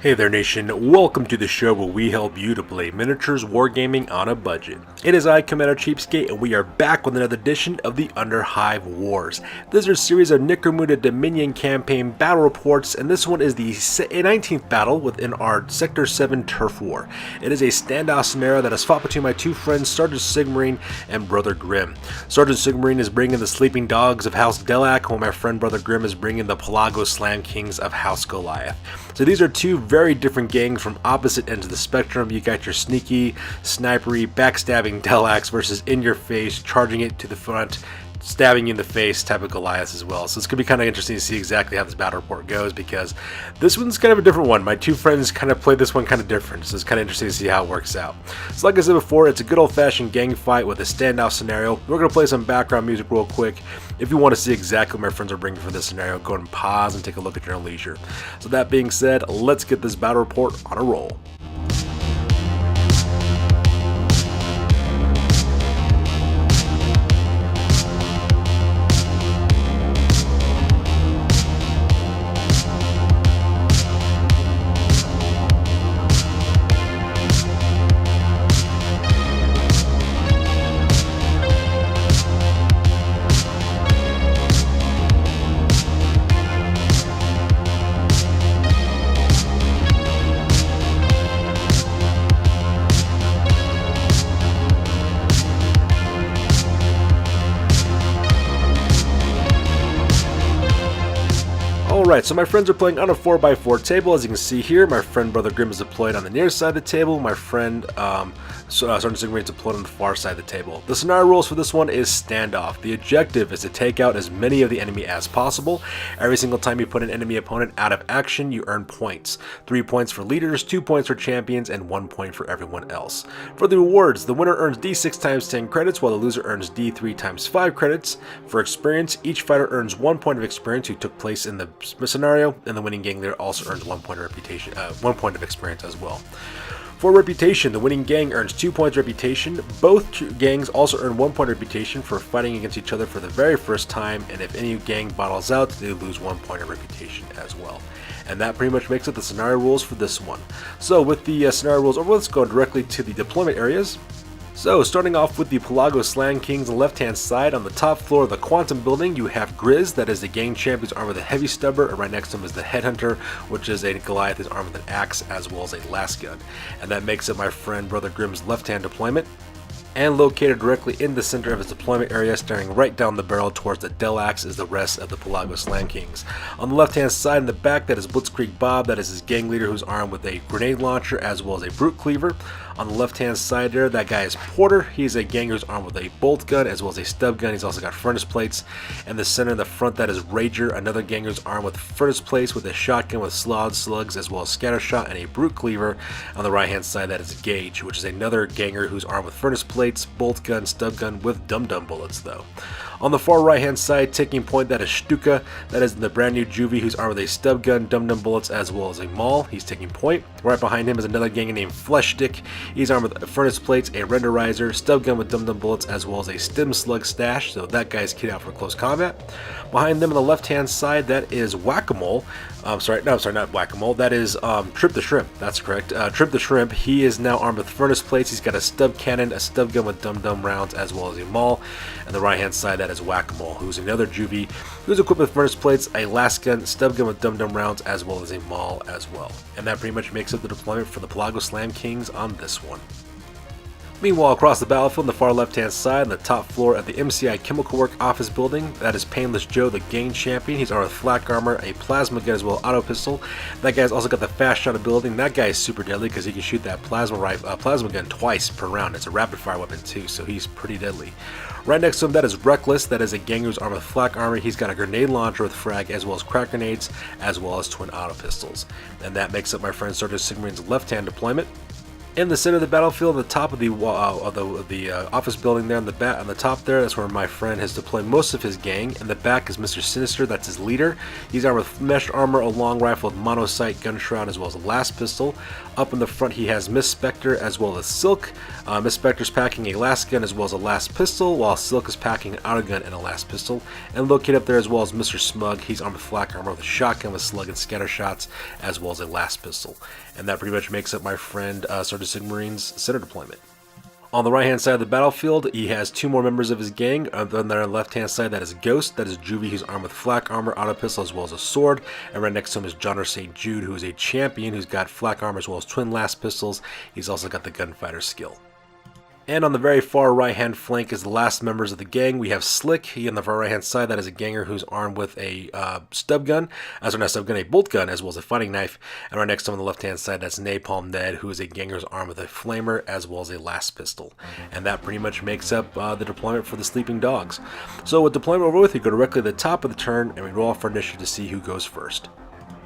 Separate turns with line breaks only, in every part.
Hey there nation, welcome to the show where we help you to play miniatures wargaming on a budget. It is I, Commander CheapSkate, and we are back with another edition of the Underhive Wars. This is a series of Necromunda Dominion campaign battle reports, and this one is the 19th battle within our Sector 7 Turf War. It is a standoff scenario that is fought between my two friends, Sergeant Sigmarine and Brother Grimm. Sergeant Sigmarine is bringing the Sleeping Dogs of House Delaque, while my friend Brother Grimm is bringing the Pelago-Slam Kings of House Goliath. So these are two very different gangs from opposite ends of the spectrum. You got your sneaky, snipery, backstabbing Delaques versus in-your-face, charging it to the front, stabbing you in the face type of Goliaths as well. So it's going to be kind of interesting to see exactly how this battle report goes, because this one's kind of a different one. My two friends kind of played this one kind of different, so it's kind of interesting to see how it works out. So like I said before, it's a good old-fashioned gang fight with a standoff scenario. We're going to play some background music real quick. If you want to see exactly what my friends are bringing for this scenario, go ahead and pause and take a look at your own leisure. So that being said, let's get this battle report on a roll. Alright, so my friends are playing on a 4x4 table. As you can see here, my friend Brother Grimm is deployed on the near side of the table. My friend Sergeant Sigmarine is deployed on the far side of the table. The scenario rules for this one is standoff. The objective is to take out as many of the enemy as possible. Every single time you put an enemy opponent out of action, you earn points. 3 points for leaders, 2 points for champions, and 1 point for everyone else. For the rewards, the winner earns D6 times 10 credits, while the loser earns D3 times 5 credits. For experience, each fighter earns 1 point of experience who took place in the scenario, and the winning gang leader also earns 1 point of reputation, 1 point of experience as well. For reputation, the winning gang earns 2 points of reputation. Both gangs also earn 1 point of reputation for fighting against each other for the very first time, and if any gang bottles out, they lose 1 point of reputation as well. And that pretty much makes it the scenario rules for this one. So with the scenario rules over, let's go directly to the deployment areas. So, starting off with the Pelago-Slam Kings on the left-hand side, on the top floor of the Quantum Building, you have Grizz, that is the gang champ who's armed with a heavy stubber, and right next to him is the Headhunter, which is a Goliath who's armed with an axe as well as a lasgun. And that makes it my friend Brother Grimm's left-hand deployment. And located directly in the center of his deployment area, staring right down the barrel towards the Delaques, is the rest of the Pelago-Slam Kings. On the left-hand side in the back, that is Blitzkrieg Bob, that is his gang leader who's armed with a grenade launcher as well as a brute cleaver. On the left-hand side there, that guy is Porter. He's a gang who's armed with a bolt gun as well as a stub gun. He's also got furnace plates. In the center in the front, that is Rager, another gang who's armed with furnace plates with a shotgun with slugs as well as scatter shot and a brute cleaver. On the right-hand side, that is Gage, which is another ganger who's armed with furnace plates, bolt gun, stub gun with dum-dum bullets though. On the far right hand side, taking point, that is Stuka, that is the brand new juvie who's armed with a stub gun, dum-dum bullets as well as a maul. He's taking point. Right behind him is another ganger named Fleshstick. He's armed with furnace plates, a renderizer, stub gun with dum-dum bullets as well as a stim slug stash, so that guy's kitted out for close combat. Behind them on the left hand side, that is Whack-A-Mole. Not Whack-A-Mole, that is Trip the Shrimp, that's correct. Trip the Shrimp, he is now armed with furnace plates. He's got a stub cannon, a stub gun with dum-dum rounds as well as a maul. And the right hand side, that is Whack-A-Mole, who's another juvie who's equipped with furnace plates, a last gun, stub gun with dum-dum rounds as well as a maul as well. And that pretty much makes up the deployment for the Pelago-Slam Kings on this one. Meanwhile, across the battlefield on the far left-hand side, on the top floor at the MCI Chemical Work office building, that is Painless Joe, the gang champion. He's armed with flak armor, a plasma gun as well as auto pistol. That guy's also got the fast shot ability, and that guy is super deadly because he can shoot that plasma gun twice per round. It's a rapid-fire weapon too, so he's pretty deadly. Right next to him, that is Reckless. That is a gang who's armed with flak armor. He's got a grenade launcher with frag as well as crack grenades as well as twin auto pistols. And that makes up my friend Sergeant Sigmarine's left-hand deployment. In the center of the battlefield, on the top of the office building there on the top there, that's where my friend has deployed most of his gang. In the back is Mr. Sinister, that's his leader. He's armed with mesh armor, a long rifle with monosight, gun shroud, as well as a last pistol. Up in the front, he has Miss Spectre as well as Silk. Miss Spectre's packing a last gun as well as a last pistol, while Silk is packing an outer gun and a last pistol. And located up there as well as Mr. Smug. He's armed with flak armor with a shotgun with slug and scatter shots, as well as a last pistol. And that pretty much makes up my friend Sergeant Sigmarine's center deployment. On the right hand side of the battlefield, he has two more members of his gang. On the left hand side, that is Ghost, that is Juvie, who's armed with flak armor, auto pistol, as well as a sword. And right next to him is John St. Jude, who is a champion who's got flak armor as well as twin last pistols. He's also got the gunfighter skill. And on the very far right hand flank is the last members of the gang. We have Slick. He on the far right hand side, that is a ganger who's armed with a a bolt gun as well as a fighting knife. And right next to him on the left hand side, that's Napalm Ned, who is a ganger who's armed with a flamer as well as a last pistol. And that pretty much makes up the deployment for the sleeping dogs. So with deployment over with, we go directly to the top of the turn and we roll off our initiative to see who goes first.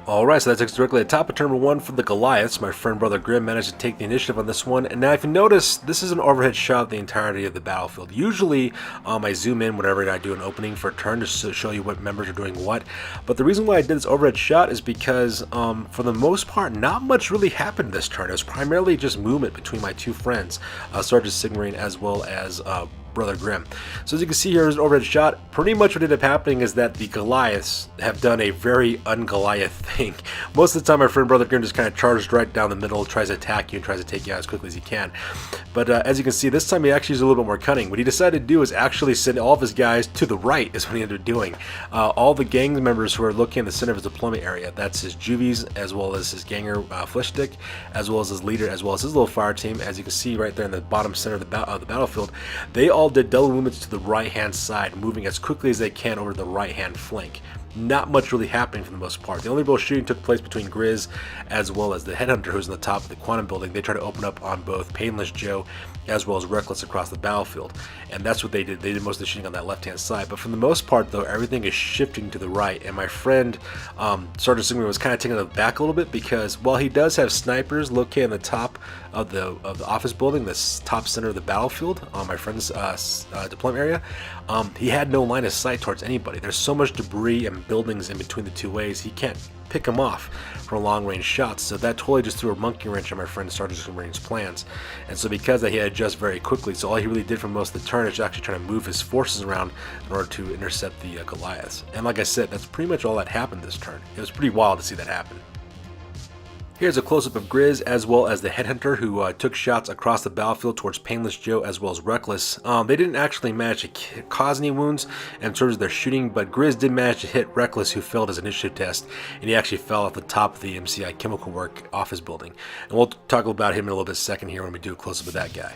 Alright, so that takes us directly to the top of turn number 1 for the Goliaths. My friend Brother Grimm managed to take the initiative on this one. And now if you notice, this is an overhead shot of the entirety of the battlefield. Usually, I zoom in whenever I do an opening for a turn just to show you what members are doing what. But the reason why I did this overhead shot is because, for the most part, not much really happened this turn. It was primarily just movement between my two friends, Sergeant Sigmarine as well as Brother Grimm. So as you can see here is an overhead shot. Pretty much what ended up happening is that the Goliaths have done a very un-Goliath thing. Most of the time my friend Brother Grimm just kind of charged right down the middle, tries to attack you and tries to take you out as quickly as he can. But as you can see, this time he actually is a little bit more cunning. What he decided to do is actually send all of his guys to the right is what he ended up doing. All the gang members who are looking in the center of his deployment area, that's his Juvies as well as his ganger Fleshstick, as well as his leader, as well as his little fire team. As you can see right there in the bottom center of the battlefield, they all did double movements to the right hand side, moving as quickly as they can over the right hand flank. Not much really happening for the most part. The only real shooting took place between Grizz as well as the Headhunter, who's on the top of the Quantum building. They tried to open up on both Painless Joe as well as Reckless across the battlefield, and that's what they did. They did most of the shooting on that left hand side, but for the most part though, everything is shifting to the right. And my friend Sergeant Sigmund was kind of taking it back a little bit, because while he does have snipers located on the top of the office building, this top center of the battlefield on my friend's deployment area, he had no line of sight towards anybody. There's so much debris and buildings in between the two ways, he can't pick them off for long range shots. So that totally just threw a monkey wrench on my friend Sergeant Sigmund's plans. And so because that, he had to adjust very quickly. So all he really did for most of the turn is actually trying to move his forces around in order to intercept the Goliaths. And like I said, that's pretty much all that happened this turn. It was pretty wild to see that happen. Here's a close-up of Grizz as well as the Headhunter, who took shots across the battlefield towards Painless Joe as well as Reckless. They didn't actually manage to cause any wounds in terms of their shooting, but Grizz did manage to hit Reckless, who failed his initiative test, and he actually fell off the top of the MCI Chemical Work office building. And we'll talk about him in a little bit second here when we do a close-up of that guy.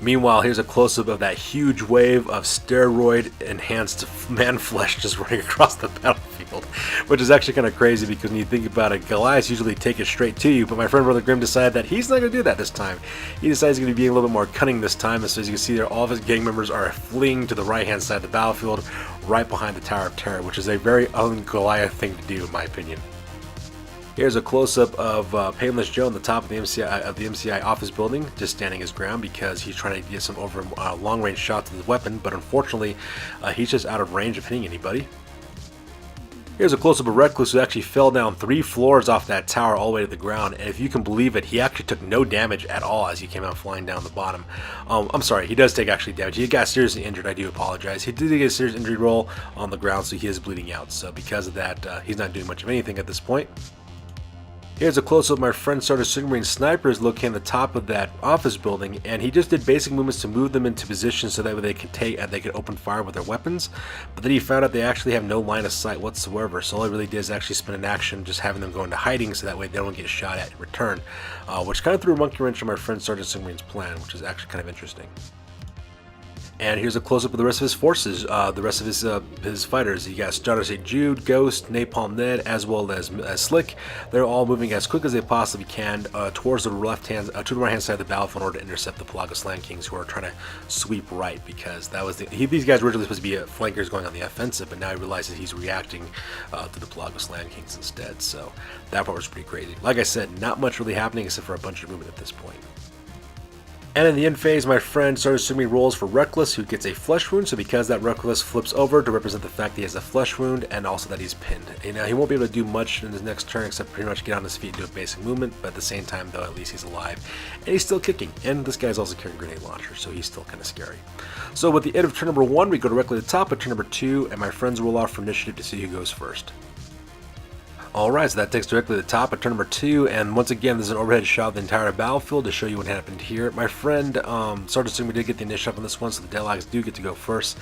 Meanwhile, here's a close-up of that huge wave of steroid-enhanced man flesh just running across the battlefield, which is actually kind of crazy because when you think about it, Goliaths usually take it straight to you, but my friend Brother Grimm decided that he's not going to do that this time. He decides he's going to be a little bit more cunning this time, and so as you can see there, all of his gang members are fleeing to the right-hand side of the battlefield, right behind the Tower of Terror, which is a very un-Goliath thing to do, in my opinion. Here's a close-up of Painless Joe on the top of the MCI office building, just standing his ground because he's trying to get some long-range shots with his weapon, but unfortunately, he's just out of range of hitting anybody. Here's a close-up of Reckless, who actually fell down 3 floors off that tower all the way to the ground, and if you can believe it, he actually took no damage at all as he came out flying down the bottom. I'm sorry, he does take actually damage. He got seriously injured, I do apologize. He did get a serious injury roll on the ground, so he is bleeding out, so because of that, he's not doing much of anything at this point. Here's a close-up of my friend Sergeant Sigmarine's snipers located on the top of that office building, and he just did basic movements to move them into position so that way they could open fire with their weapons. But then he found out they actually have no line of sight whatsoever, so all he really did is actually spend an action just having them go into hiding so that way they don't get shot at in return, which kind of threw a monkey wrench on my friend Sergeant Sigmarine's plan, which is actually kind of interesting. And here's a close-up of the rest of his forces, the rest of his fighters. You got Starter St. Jude, Ghost, Napalm Ned, as well as Slick. They're all moving as quick as they possibly can towards the right-hand side of the battlefield in order to intercept the Pelago-Slam Kings, who are trying to sweep right, because that was these guys were originally supposed to be flankers going on the offensive, but now he realizes he's reacting to the Pelago-Slam Kings instead. So that part was pretty crazy. Like I said, not much really happening except for a bunch of movement at this point. And in the end phase, my friend started assuming rolls for Reckless, who gets a flesh wound. So because that Reckless flips over to represent the fact that he has a flesh wound and also that he's pinned. And now he won't be able to do much in his next turn except pretty much get on his feet and do a basic movement. But at the same time, though, at least he's alive and he's still kicking. And this guy's also carrying grenade launcher, so he's still kind of scary. So with the end of turn number 1, we go directly to the top of turn number 2, and my friends roll off for initiative to see who goes first. Alright, so that takes directly to the top of turn number 2, and once again, there's an overhead shot of the entire battlefield to show you what happened here. My friend started assuming we did get the initiative on this one, so the Delaques do get to go first.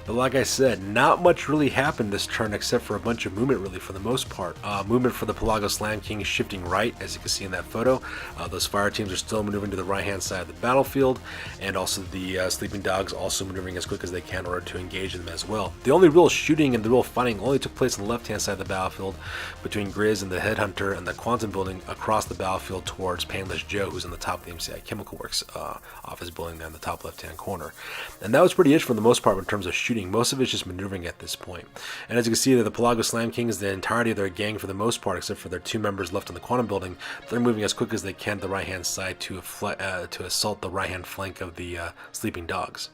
But like I said, not much really happened this turn except for a bunch of movement really for the most part. Movement for the Pelago-Slam Kings shifting right, as you can see in that photo. Those fire teams are still maneuvering to the right-hand side of the battlefield, and also the Sleeping Dogs also maneuvering as quick as they can in order to engage them as well. The only real shooting and the real fighting only took place on the left-hand side of the battlefield between Grizz and the Headhunter and the Quantum building across the battlefield towards Painless Joe, who's on the top of the MCI Chemical Works office building there in the top left-hand corner. And that was pretty it for the most part in terms of shooting. Most of it's just maneuvering at this point. And as you can see, the Pelago-Slam Kings, the entirety of their gang for the most part, except for their 2 members left in the Quantum building, they're moving as quick as they can to the right-hand side to assault the right-hand flank of the Sleeping Dogs.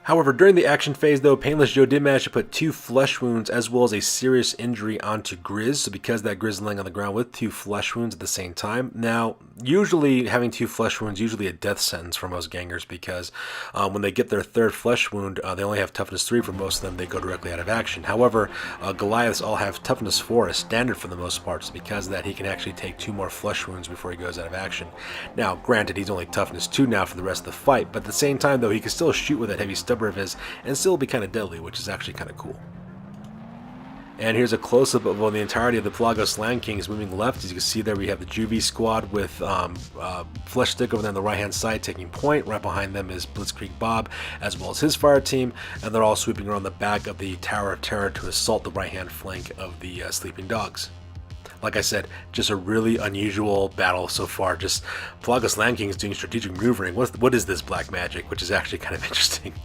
However, during the action phase, though, Painless Joe did manage to put 2 flesh wounds as well as a serious injury onto Grizz. So because that Grizz is laying on the ground with 2 flesh wounds at the same time. Now, usually having 2 flesh wounds usually a death sentence for most gangers, because when they get their 3rd flesh wound, they only have toughness 3 for most of them. They go directly out of action. However, Goliaths all have toughness 4 as standard for the most part. So because of that, he can actually take 2 more flesh wounds before he goes out of action. Now, granted, he's only toughness 2 now for the rest of the fight, but at the same time, though, he can still shoot with that heavy stubber of his and still be kind of deadly, which is actually kind of cool. And here's a close-up of the entirety of the Pelago-Slam Kings moving left. As you can see there, we have the Juvie squad with Flesh Stick over there on the right-hand side taking point. Right behind them is Blitzkrieg Bob, as well as his fire team, and they're all sweeping around the back of the Tower of Terror to assault the right-hand flank of the Sleeping Dogs. Like I said, just a really unusual battle so far. Just Pelago-Slam Kings doing strategic maneuvering. What is this black magic? Which is actually kind of interesting.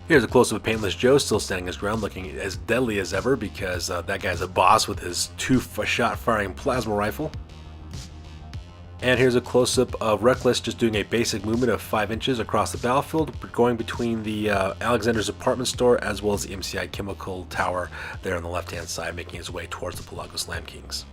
Here's a close-up of Painless Joe still standing his ground, looking as deadly as ever, because that guy's a boss with his 2-shot firing plasma rifle. And here's a close-up of Reckless just doing a basic movement of 5 inches across the battlefield, going between the Alexander's apartment store as well as the MCI Chemical Tower there on the left-hand side, making his way towards the Pelago-Slam Kings.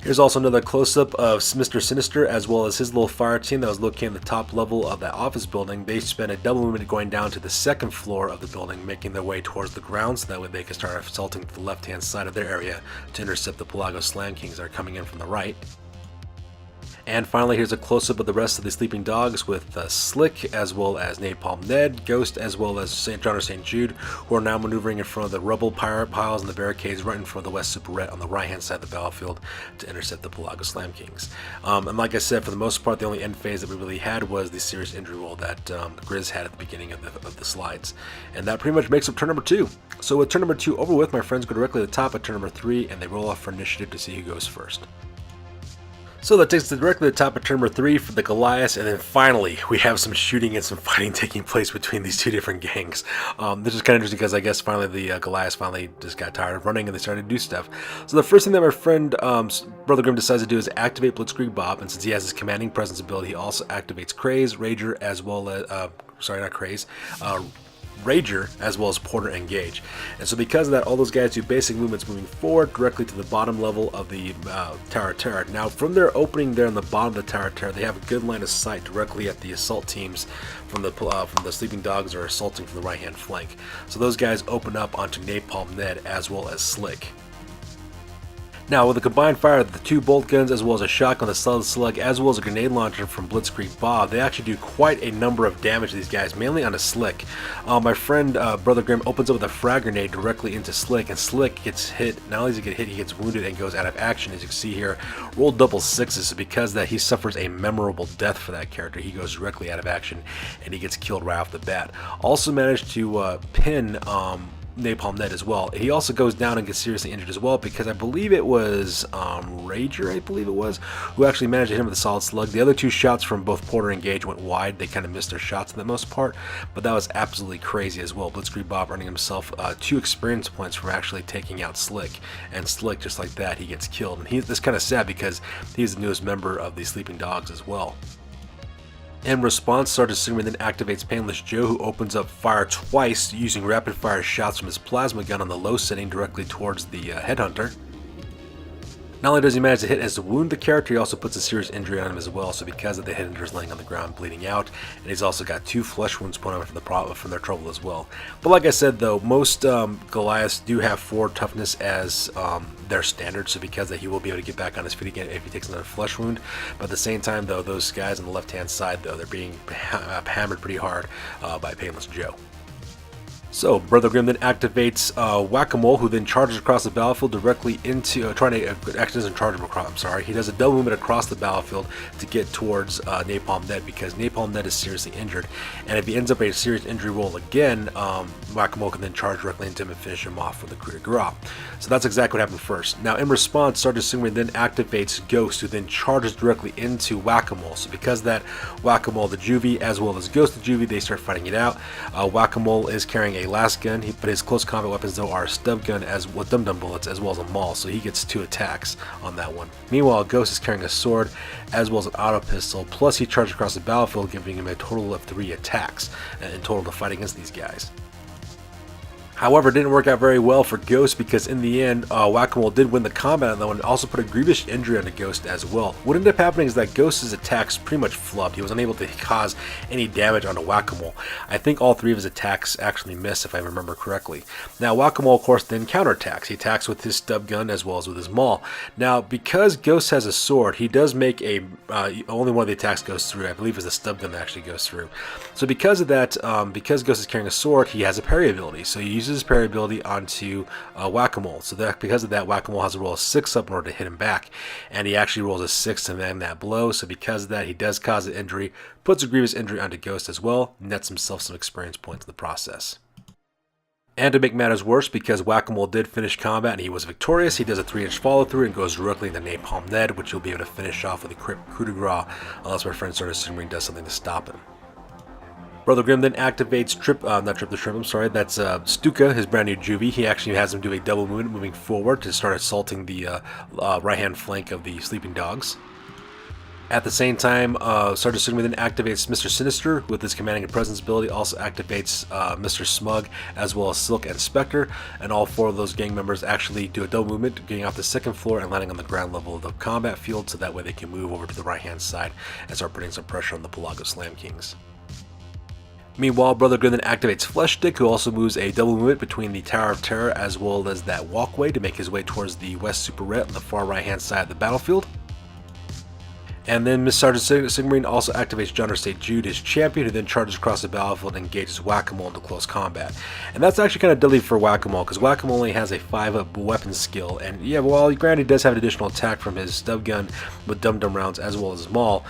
Here's also another close-up of Mr. Sinister as well as his little fire team that was located in the top level of that office building. They spent a double movement going down to the 2nd floor of the building, making their way towards the ground so that way they can start assaulting to the left-hand side of their area to intercept the Pelago-Slam Kings that are coming in from the right. And finally, here's a close-up of the rest of the Sleeping Dogs with Slick, as well as Napalm Ned, Ghost, as well as St. John or St. Jude, who are now maneuvering in front of the rubble pirate piles and the barricades right in front of the West Superette on the right-hand side of the battlefield to intercept the Pelago-Slam Kings. And like I said, for the most part, the only end phase that we really had was the serious injury roll that Grizz had at the beginning of the slides. And that pretty much makes up turn number 2. So with turn number 2 over with, my friends go directly to the top of turn number 3, and they roll off for initiative to see who goes first. So that takes us directly to the top of turn number 3 for the Goliaths, and then finally we have some shooting and some fighting taking place between these 2 different gangs. This is kind of interesting because I guess finally the Goliaths finally just got tired of running and they started to do stuff. So the first thing that my friend Brother Grimm decides to do is activate Blitzkrieg Bob, and since he has his commanding presence ability, he also activates Craze, Rager, as well as Rager, as well as Porter and Gage. And so because of that, all those guys do basic movements moving forward directly to the bottom level of the Tower of Terror. Now, from their opening there on the bottom of the Tower of Terror, they have a good line of sight directly at the assault teams from the Sleeping Dogs are assaulting from the right-hand flank. So those guys open up onto Napalm Ned as well as Slick. Now, with the combined fire of the 2 bolt guns, as well as a shotgun, the solid slug, as well as a grenade launcher from Blitzkrieg Bob, they actually do quite a number of damage to these guys, mainly on a Slick. My friend Brother Grim opens up with a frag grenade directly into Slick, and Slick gets hit. Not only does he get hit, he gets wounded and goes out of action. As you can see here, rolled double 6s. So because of that, he suffers a memorable death for that character. He goes directly out of action, and he gets killed right off the bat. Also managed to pin Napalm Ned as well. He also goes down and gets seriously injured as well, because I believe it was Rager, who actually managed to hit him with a solid slug. The other 2 shots from both Porter and Gage went wide. They kind of missed their shots for the most part, but that was absolutely crazy as well. Blitzkrieg Bob earning himself 2 experience points from actually taking out Slick, and Slick, just like that, he gets killed. And this is kind of sad because he's the newest member of the Sleeping Dogs as well. In response, Sergeant Sigmund then activates Painless Joe, who opens up fire twice using rapid fire shots from his plasma gun on the low setting directly towards the headhunter. Not only does he manage to hit and wound the character, he also puts a serious injury on him as well. So because of the headhunter is laying on the ground bleeding out, and he's also got 2 flesh wounds put on him from their trouble as well. But like I said though, most Goliaths do have 4 toughness as their standard, so because that, he will be able to get back on his feet again if he takes another flesh wound. But at the same time though, those guys on the left hand side though, they're being hammered pretty hard by Painless Joe. So, Brother Grim then activates Whack-A-Mole, who then charges across the battlefield directly into, actually doesn't charge him across, I'm sorry, he does a double movement across the battlefield to get towards Napalm Ned, because Napalm Ned is seriously injured, and if he ends up a serious injury roll again, Whack-A-Mole can then charge directly into him and finish him off with a coup de grace. So that's exactly what happened first. Now, in response, Sergeant Sigmund then activates Ghost, who then charges directly into Whack-A-Mole. So because of that, Whack-A-Mole the Juvie, as well as Ghost the Juvie, they start fighting it out. Whack-A-Mole is carrying a last gun, but his close combat weapons though are a stub gun with dum-dum bullets, as well as a maul, so he gets 2 attacks on that one. Meanwhile, Ghost is carrying a sword as well as an auto pistol, plus he charged across the battlefield, giving him a total of 3 attacks in total to fight against these guys. However, it didn't work out very well for Ghost, because in the end, Whack-A-Mole did win the combat on that one and also put a grievous injury on the Ghost as well. What ended up happening is that Ghost's attacks pretty much flubbed. He was unable to cause any damage onto Whack-A-Mole. I think all 3 of his attacks actually missed, if I remember correctly. Now, Whack-A-Mole, of course, then counterattacks. He attacks with his stub gun as well as with his maul. Now, because Ghost has a sword, he does make only one of the attacks goes through. I believe it's the stub gun that actually goes through. So because of that, because Ghost is carrying a sword, he has a parry ability. So he uses his parry ability onto Whack-A-Mole. So that because of that, Whack-A-Mole has to roll a 6 up in order to hit him back, and he actually rolls a 6 to land that blow. So because of that, he does cause an injury, puts a grievous injury onto Ghost as well, nets himself some experience points in the process. And to make matters worse, because Whack-A-Mole did finish combat and he was victorious, he does a 3-inch follow through and goes directly into Napalm Ned, which he'll be able to finish off with a coup de grace, unless my friend Sergeant Sigmund does something to stop him. Brother Grim then activates that's Stuka, his brand new Juvie. He actually has him do a double movement moving forward to start assaulting the right-hand flank of the Sleeping Dogs. At the same time, Sergeant Sigmund then activates Mr. Sinister with his Commanding and Presence ability, also activates Mr. Smug, as well as Silk and Spectre, and all 4 of those gang members actually do a double movement, getting off the 2nd floor and landing on the ground level of the combat field, so that way they can move over to the right-hand side and start putting some pressure on the Pelago-Slam Kings. Meanwhile, Brother Grim then activates Flesh Stick, who also moves a double movement between the Tower of Terror as well as that walkway to make his way towards the West Super Red on the far right-hand side of the battlefield. And then Miss Sergeant Sigmund also activates John State Jude, his champion, who then charges across the battlefield and engages Whack-A-Mole into close combat. And that's actually kind of deadly for Whack-A-Mole, because Whack-A-Mole only has a 5-up weapon skill. And yeah, while granted he does have an additional attack from his stub gun with dum-dum rounds as well as his maul,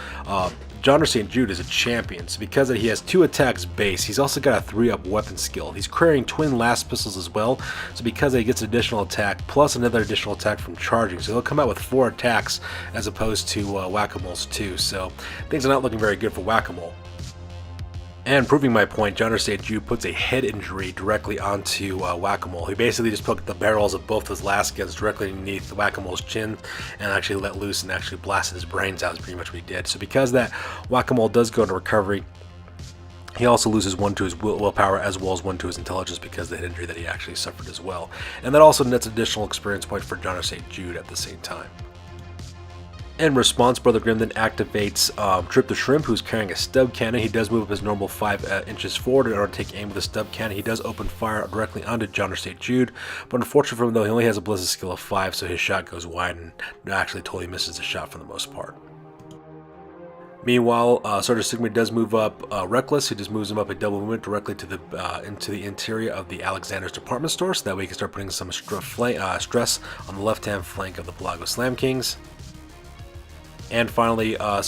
John St. Jude is a champion, so because he has 2 attacks base, he's also got a 3-up weapon skill. He's carrying twin last pistols as well, so because he gets an additional attack, plus another additional attack from charging, so he'll come out with 4 attacks as opposed to Whack-A-Mole's 2, so things are not looking very good for Whack-A-Mole. And proving my point, John St. Jude puts a head injury directly onto Whack-A-Mole. He basically just put the barrels of both his last guns directly underneath Whack-A-Mole's chin and actually let loose and actually blasted his brains out is pretty much what he did. So because of that, Whack-A-Mole does go into recovery. He also loses 1 to his willpower as well as 1 to his intelligence because of the head injury that he actually suffered as well. And that also nets additional experience points for John St. Jude at the same time. In response, Brother Grimm then activates Trip the Shrimp, who's carrying a stub cannon. He does move up his normal 5 inches forward in order to take aim with a stub cannon. He does open fire directly onto John St. Jude, but unfortunately for him, though, he only has a ballistic skill of 5, so his shot goes wide and actually totally misses the shot for the most part. Meanwhile, Sergeant Sigmund does move up Reckless. He just moves him up a double movement directly to the into the interior of the Alexander's department store, so that way he can start putting some stress on the left-hand flank of the Pelago-Slam Kings. And finally, my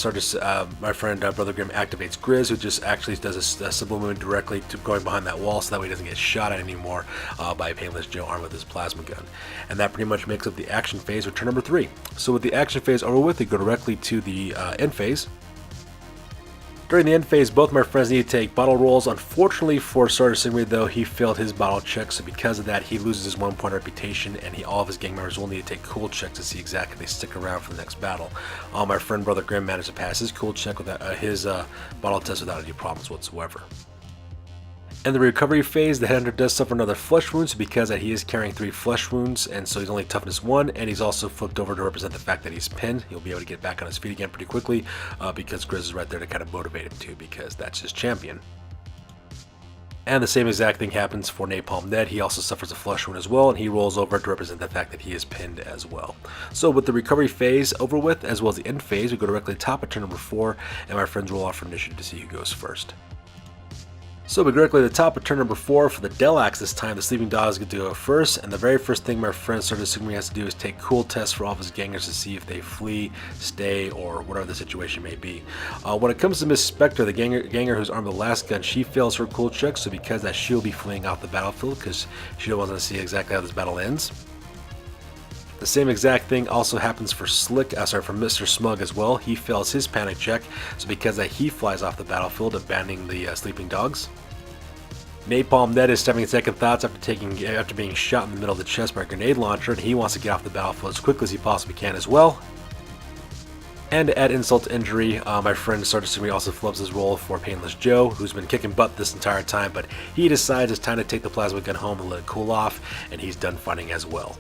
friend Brother Grimm activates Grizz, who just actually does a simple movement directly to going behind that wall, so that way he doesn't get shot at anymore by Painless Joe armed with his plasma gun. And that pretty much makes up the action phase for turn number 3. So with the action phase over with, they go directly to the end phase. During the end phase, both my friends need to take bottle rolls. Unfortunately for Sergeant Sigmund, though, he failed his bottle check, so because of that, he loses his 1-point reputation, and all of his gang members will need to take cool checks to see exactly if they stick around for the next battle. My friend Brother Grimm managed to pass his cool check without his bottle test without any problems whatsoever. In the recovery phase, the Headhunter does suffer another flesh wound, so because that he is carrying 3 flesh wounds, and so he's only toughness 1, and he's also flipped over to represent the fact that he's pinned. He'll be able to get back on his feet again pretty quickly, because Grizz is right there to kind of motivate him too, because that's his champion. And the same exact thing happens for Napalm Ned. He also suffers a flesh wound as well, and he rolls over to represent the fact that he is pinned as well. So with the recovery phase over with, as well as the end phase, we go directly to the top of turn number 4, and my friends roll off for initiative to see who goes first. So we go directly to the top of turn number 4 for the Delaques this time. The Sleeping Dogs get to go first, and the very first thing my friend Sergeant Sigmund has to do is take cool tests for all of his gangers to see if they flee, stay, or whatever the situation may be. When it comes to Miss Spectre, the ganger who's armed with the last gun, she fails her cool check, so because that she'll be fleeing off the battlefield because she doesn't want to see exactly how this battle ends. The same exact thing also happens for Mr. Smug as well. He fails his panic check, so because that he flies off the battlefield, abandoning the Sleeping Dogs. Napalm Ned is having second thoughts after being shot in the middle of the chest by a grenade launcher, and he wants to get off the battlefield as quickly as he possibly can as well. And to add insult to injury, my friend Sergeant Sigmund also flubs his role for Painless Joe, who's been kicking butt this entire time, but he decides it's time to take the plasma gun home and let it cool off, and he's done fighting as well.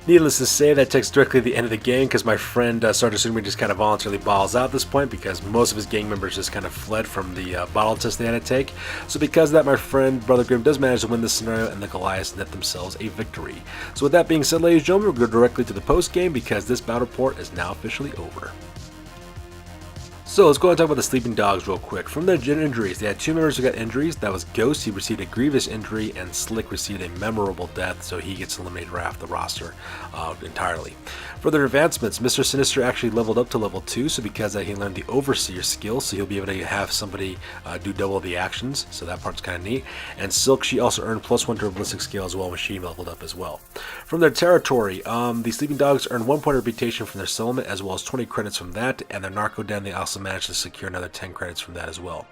Needless to say, that takes directly to the end of the game because my friend Sergeant Sigmund just kind of voluntarily balls out at this point because most of his gang members just kind of fled from the bottle test they had to take. So because of that, my friend Brother Grimm does manage to win this scenario, and the Goliaths net themselves a victory. So with that being said, ladies and gentlemen, we'll go directly to the post game because this battle report is now officially over. So let's go and talk about the Sleeping Dogs real quick. From their injuries, they had 2 members who got injuries. That was Ghost, he received a grievous injury, and Slick received a memorable death, so he gets eliminated right off the roster entirely. For their advancements, Mr. Sinister actually leveled up to level 2, so because he learned the Overseer skill, so he'll be able to have somebody do double the actions, so that part's kind of neat. And Silk, she also earned +1 to her ballistic skill as well when she leveled up as well. From their territory, the Sleeping Dogs earned 1 point of reputation from their settlement, as well as 20 credits from that, and their Narco Den, they also managed to secure another 10 credits from that as well.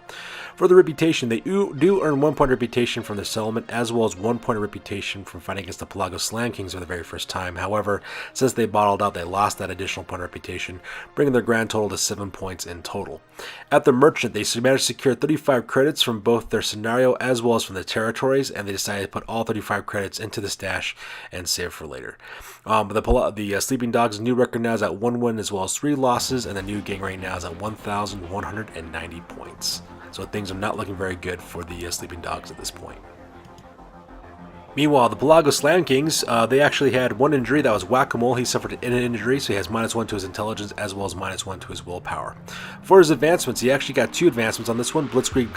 For the reputation, they do earn 1 point of reputation from their settlement, as well as 1 point of reputation from fighting against the Pelago-Slam Kings for the very first time. However, since they bottled out, they lost that additional point of reputation, bringing their grand total to 7 points in total. At the Merchant, they managed to secure 35 credits from both their scenario as well as from their territories, and they decided to put all 35 credits into the stash and save for later. The Sleeping Dogs' new record now is at 1 win as well as 3 losses, and the new gang rank now is at 1,190 points. So things are not looking very good for the Sleeping Dogs at this point. Meanwhile, the Pelago-Slam Kings, they actually had 1 injury. That was Whack-A-Mole. He suffered an injury, so he has -1 to his intelligence as well as -1 to his willpower. For his advancements, he actually got 2 advancements on this one. Blitzkrieg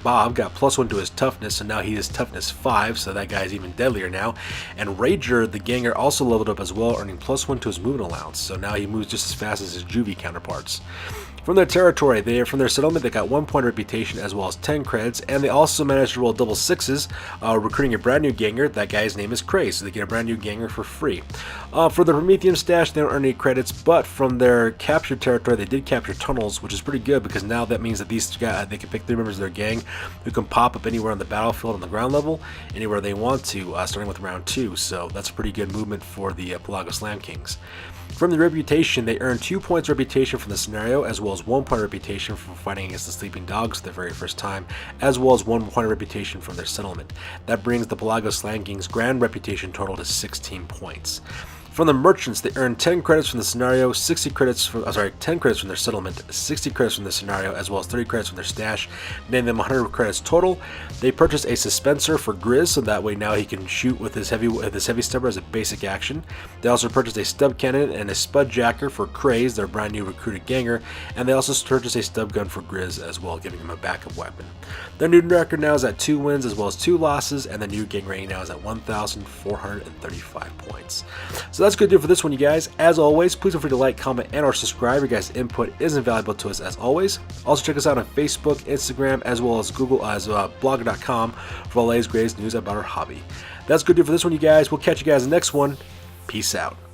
Bob got +1 to his toughness, so now he is toughness 5, so that guy is even deadlier now. And Rager, the ganger, also leveled up as well, earning +1 to his movement allowance, so now he moves just as fast as his juvie counterparts. From their territory, from their settlement, they got 1 point of reputation as well as 10 credits, and they also managed to roll double 6s, recruiting a brand new ganger. That guy's name is Cray, so they get a brand new ganger for free. For the Prometheum stash, they don't earn any credits, but from their captured territory, they did capture tunnels, which is pretty good because now that means that these guys, they can pick 3 members of their gang who can pop up anywhere on the battlefield on the ground level, anywhere they want to, starting with round 2. So that's a pretty good movement for the Pelago-Slam Kings. From the reputation, they earned 2 points reputation from the scenario, as well as 1 point reputation from fighting against the Sleeping Dogs for the very first time, as well as 1 point of reputation from their settlement. That brings the Pelago-Slam Kings' grand reputation total to 16 points. From the merchants, they earn 10 credits from the scenario, 60 credits from, 10 credits from their settlement, 60 credits from the scenario, as well as 30 credits from their stash, netting them 100 credits total. They purchase a Suspensor for Grizz, so that way now he can shoot with his heavy stubber as a basic action. They also purchased a Stub Cannon and a Spud Jacker for Craze, their brand new recruited ganger, and they also purchased a Stub Gun for Grizz as well, giving him a backup weapon. Their new record now is at 2 wins as well as 2 losses, and the new gang rating now is at 1,435 points. So that's good to do for this one, you guys. As always, please feel free to like, comment, and or subscribe. Your guys' input is invaluable to us as always. Also check us out on Facebook, Instagram, as well as Google, blogger.com for all the latest greatest news about our hobby. That's good to do for this one, you guys. We'll catch you guys in the next one. Peace out.